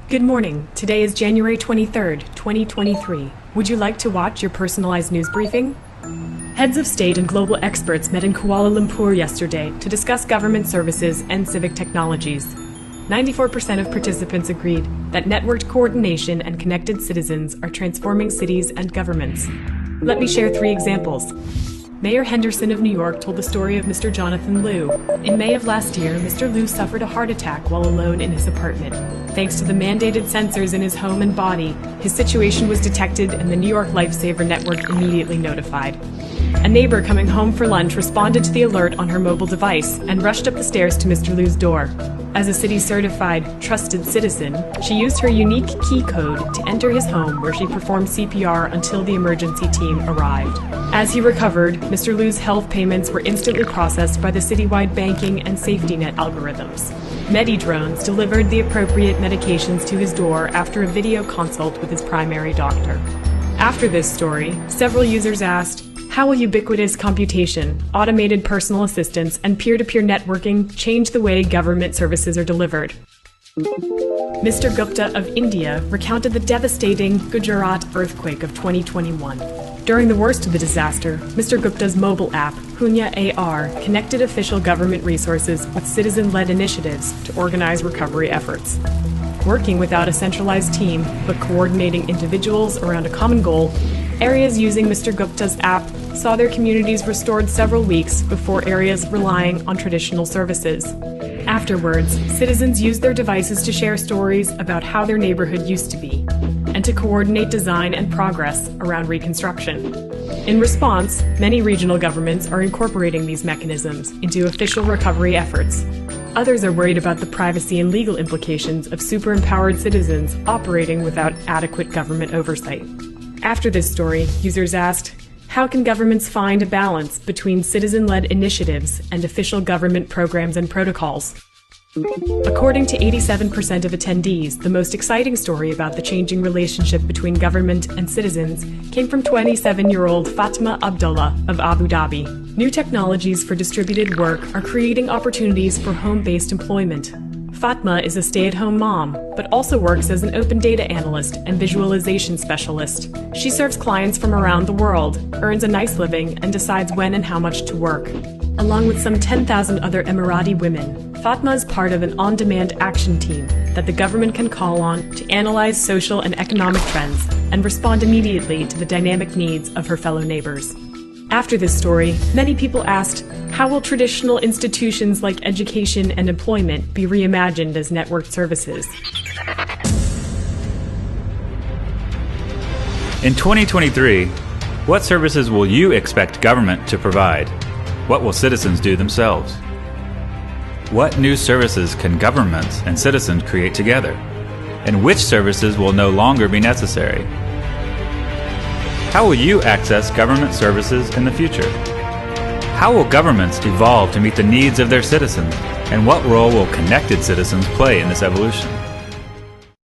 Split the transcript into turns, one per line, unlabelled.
Good morning. Today is January 23rd, 2023. Would you like to watch your personalized news briefing? Heads of state and global experts met in Kuala Lumpur yesterday to discuss government services and civic technologies. 94% of participants agreed that networked coordination and connected citizens are transforming cities and governments. Let me share 3 examples. Mayor Henderson of New York told the story of Mr. Jonathan Liu. In May of last year, Mr. Liu suffered a heart attack while alone in his apartment. Thanks to the mandated sensors in his home and body, his situation was detected and the New York Lifesaver Network immediately notified. A neighbor coming home for lunch responded to the alert on her mobile device and rushed up the stairs to Mr. Liu's door. As a city-certified, trusted citizen, she used her unique key code to enter his home where she performed CPR until the emergency team arrived. As he recovered, Mr. Liu's health payments were instantly processed by the citywide banking and safety net algorithms. Medi-drones delivered the appropriate medications to his door after a video consult with his primary doctor. After this story, several users asked, how will ubiquitous computation, automated personal assistance, and peer-to-peer networking change the way government services are delivered? Mr. Gupta of India recounted the devastating Gujarat earthquake of 2021. During the worst of the disaster, Mr. Gupta's mobile app, Punya AR, connected official government resources with citizen-led initiatives to organize recovery efforts. Working without a centralized team, but coordinating individuals around a common goal, areas using Mr. Gupta's app saw their communities restored several weeks before areas relying on traditional services. Afterwards, citizens used their devices to share stories about how their neighborhood used to be, and to coordinate design and progress around reconstruction. In response, many regional governments are incorporating these mechanisms into official recovery efforts. Others are worried about the privacy and legal implications of super-empowered citizens operating without adequate government oversight. After this story, users asked, how can governments find a balance between citizen-led initiatives and official government programs and protocols? According to 87% of attendees, the most exciting story about the changing relationship between government and citizens came from 27-year-old Fatma Abdullah of Abu Dhabi. New technologies for distributed work are creating opportunities for home-based employment. Fatma is a stay-at-home mom, but also works as an open data analyst and visualization specialist. She serves clients from around the world, earns a nice living, and decides when and how much to work. Along with some 10,000 other Emirati women, Fatma is part of an on-demand action team that the government can call on to analyze social and economic trends and respond immediately to the dynamic needs of her fellow neighbors. After this story, many people asked, how will traditional institutions like education and employment be reimagined as networked services?
In 2023, what services will you expect government to provide? What will citizens do themselves? What new services can governments and citizens create together? And which services will no longer be necessary? How will you access government services in the future? How will governments evolve to meet the needs of their citizens? And what role will connected citizens play in this evolution?